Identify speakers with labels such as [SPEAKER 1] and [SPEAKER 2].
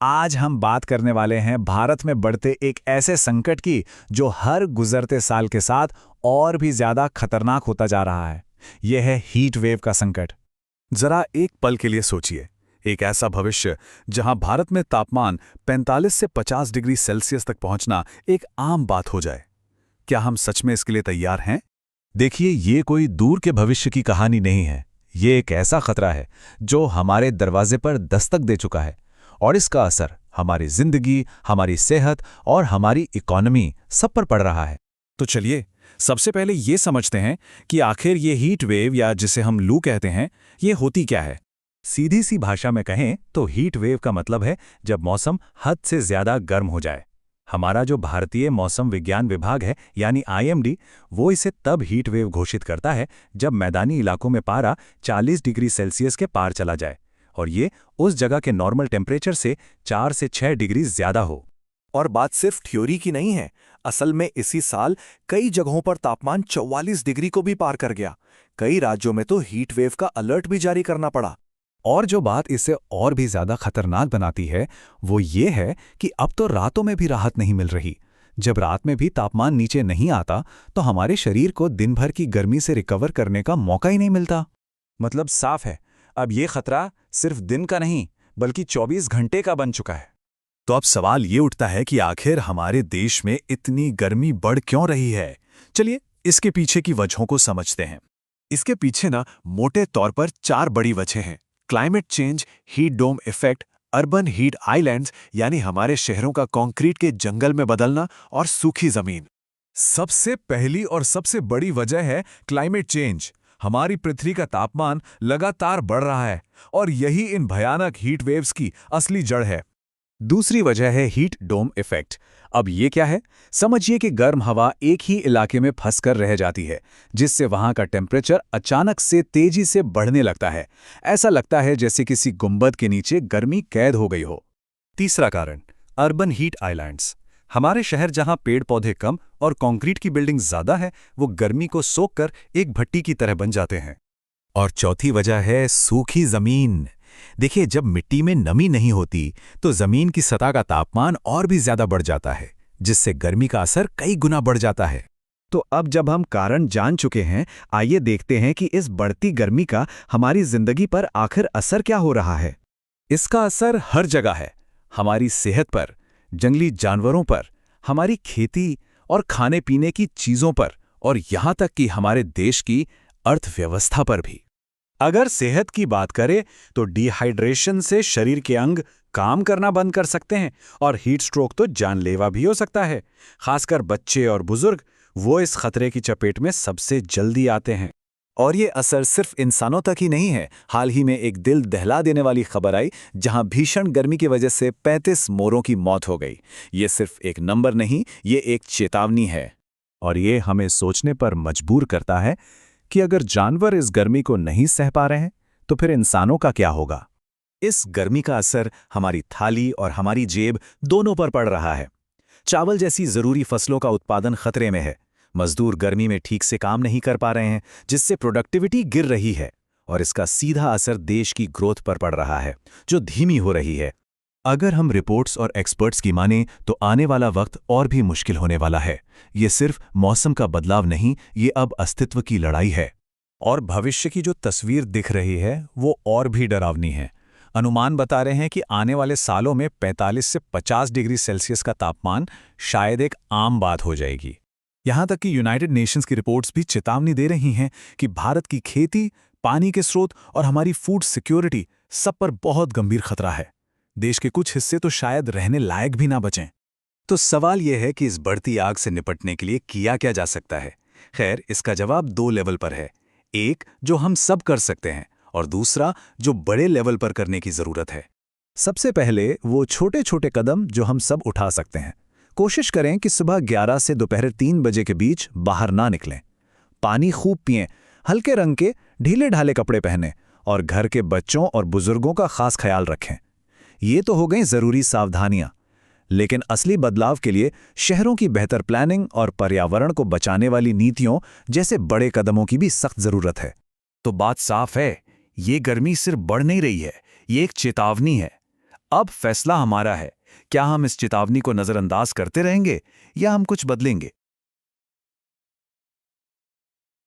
[SPEAKER 1] आज हम बात करने वाले हैं भारत में बढ़ते एक ऐसे संकट की जो हर गुजरते साल के साथ और भी ज्यादा खतरनाक होता जा रहा है। यह है हीट वेव का संकट।
[SPEAKER 2] जरा एक पल के लिए सोचिए, एक ऐसा भविष्य जहां भारत में तापमान 45 से 50 डिग्री सेल्सियस तक पहुंचना एक आम बात हो जाए। क्या हम सच में इसके लिए तैयार हैं?
[SPEAKER 1] देखिए, ये कोई दूर के भविष्य की कहानी नहीं है। ये एक ऐसा खतरा है जो हमारे दरवाजे पर दस्तक दे चुका है, और इसका असर हमारी जिंदगी, हमारी सेहत और हमारी इकोनॉमी सब पर पड़ रहा है।
[SPEAKER 2] तो चलिए सबसे पहले ये समझते हैं कि आखिर ये हीट वेव या जिसे हम लू कहते हैं, ये होती क्या है।
[SPEAKER 1] सीधी सी भाषा में कहें तो हीट वेव का मतलब है जब मौसम हद से ज्यादा गर्म हो जाए। हमारा जो भारतीय मौसम विज्ञान विभाग है यानी आईएमडी, वो इसे तब हीट वेव घोषित करता है जब मैदानी इलाकों में पारा 40 डिग्री सेल्सियस के पार चला जाए, और ये उस जगह के नॉर्मल टेम्परेचर से 4 से 6 डिग्री ज्यादा हो।
[SPEAKER 3] और बात सिर्फ थ्योरी की नहीं है। असल में इसी साल कई जगहों पर तापमान 44 डिग्री को भी पार कर गया। कई राज्यों में तो हीट वेव का अलर्ट भी जारी करना पड़ा।
[SPEAKER 1] और जो बात इसे और भी ज्यादा खतरनाक बनाती है वो ये है कि अब तो रातों में भी राहत नहीं मिल रही। जब रात में भी तापमान नीचे नहीं आता तो हमारे शरीर को दिन भर की गर्मी से रिकवर करने का मौका ही नहीं मिलता।
[SPEAKER 2] मतलब साफ है, अब ये खतरा सिर्फ दिन का नहीं बल्कि 24 घंटे का बन चुका है। तो अब सवाल ये उठता है कि आखिर हमारे देश में इतनी गर्मी बढ़ क्यों रही है। चलिए इसके पीछे की वजहों को समझते हैं। इसके पीछे मोटे तौर पर 4 बड़ी वजह हैं। Climate change, heat dome effect, urban heat islands यानी हमारे शहरों का कंक्रीट के जंगल में बदलना, और सूखी जमीन। सबसे पहली और सबसे बड़ी वजह है क्लाइमेट चेंज। हमारी पृथ्वी का तापमान लगातार बढ़ रहा है और यही इन भयानक हीट वेव्स की असली जड़ है।
[SPEAKER 1] दूसरी वजह है हीट डोम इफेक्ट। अब ये क्या है? समझिए कि गर्म हवा एक ही इलाके में फंसकर रह जाती है, जिससे वहां का टेम्परेचर अचानक से तेजी से बढ़ने लगता है। ऐसा लगता है जैसे किसी गुंबद के नीचे गर्मी कैद हो गई हो।
[SPEAKER 2] तीसरा कारण, अर्बन हीट आइलैंड्स। हमारे शहर जहां पेड़ पौधे कम और कंक्रीट की बिल्डिंग ज्यादा है, वो गर्मी को सोखकर एक भट्टी की तरह बन जाते हैं।
[SPEAKER 1] और चौथी वजह है सूखी जमीन। देखिए, जब मिट्टी में नमी नहीं होती तो जमीन की सतह का तापमान और भी ज्यादा बढ़ जाता है, जिससे गर्मी का असर कई गुना बढ़ जाता है। तो अब जब हम कारण जान चुके हैं, आइए देखते हैं कि इस बढ़ती गर्मी का हमारी जिंदगी पर आखिर असर क्या हो रहा है।
[SPEAKER 2] इसका असर हर जगह है, हमारी सेहत पर, जंगली जानवरों पर, हमारी खेती और खाने पीने की चीजों पर, और यहां तक कि हमारे देश की अर्थव्यवस्था पर भी। अगर सेहत की बात करें तो डिहाइड्रेशन से शरीर के अंग काम करना बंद कर सकते हैं, और हीट स्ट्रोक तो जानलेवा भी हो सकता है। खासकर बच्चे और बुजुर्ग, वो इस खतरे की चपेट में सबसे जल्दी आते हैं। और ये असर सिर्फ इंसानों तक ही नहीं है। हाल ही में एक दिल दहला देने वाली खबर आई, जहां भीषण गर्मी की वजह से 35 मोरों की मौत हो गई। ये सिर्फ एक नंबर नहीं, ये एक चेतावनी है।
[SPEAKER 1] और ये हमें सोचने पर मजबूर करता है कि अगर जानवर इस गर्मी को नहीं सह पा रहे हैं तो फिर इंसानों का क्या होगा।
[SPEAKER 2] इस गर्मी का असर हमारी थाली और हमारी जेब दोनों पर पड़ रहा है। चावल जैसी जरूरी फसलों का उत्पादन खतरे में है। मजदूर गर्मी में ठीक से काम नहीं कर पा रहे हैं, जिससे प्रोडक्टिविटी गिर रही है, और इसका सीधा असर देश की ग्रोथ पर पड़ रहा है, जो धीमी हो रही है। अगर हम रिपोर्ट्स और एक्सपर्ट्स की माने तो आने वाला वक्त और भी मुश्किल होने वाला है। ये सिर्फ मौसम का बदलाव नहीं, ये अब अस्तित्व की लड़ाई है। और भविष्य की जो तस्वीर दिख रही है वो और भी डरावनी है। अनुमान बता रहे हैं कि आने वाले सालों में 45 से 50 डिग्री सेल्सियस का तापमान शायद एक आम बात हो जाएगी। यहां तक कि यूनाइटेड नेशंस की रिपोर्ट्स भी चेतावनी दे रही हैं कि भारत की खेती, पानी के स्रोत और हमारी फूड सिक्योरिटी सब पर बहुत गंभीर खतरा है। देश के कुछ हिस्से तो शायद रहने लायक भी ना बचें। तो सवाल यह है कि इस बढ़ती आग से निपटने के लिए किया क्या जा सकता है। खैर, इसका जवाब 2 लेवल पर है। एक जो हम सब कर सकते हैं, और दूसरा जो बड़े लेवल पर करने की जरूरत है। सबसे पहले वो छोटे छोटे कदम जो हम सब उठा सकते हैं। कोशिश करें कि सुबह 11 से दोपहर 3 बजे के बीच बाहर ना निकलें। पानी खूब पिएं, हल्के रंग के ढीले ढाले कपड़े पहनें, और घर के बच्चों और बुजुर्गों का खास ख्याल रखें। ये तो हो गई जरूरी सावधानियां, लेकिन असली बदलाव के लिए शहरों की बेहतर प्लानिंग और पर्यावरण को बचाने वाली नीतियों जैसे बड़े कदमों की भी सख्त जरूरत है। तो बात साफ है, ये गर्मी सिर्फ बढ़ नहीं रही है, ये एक चेतावनी है। अब फैसला हमारा है, क्या हम इस चेतावनी को नजरअंदाज करते रहेंगे या हम कुछ बदलेंगे।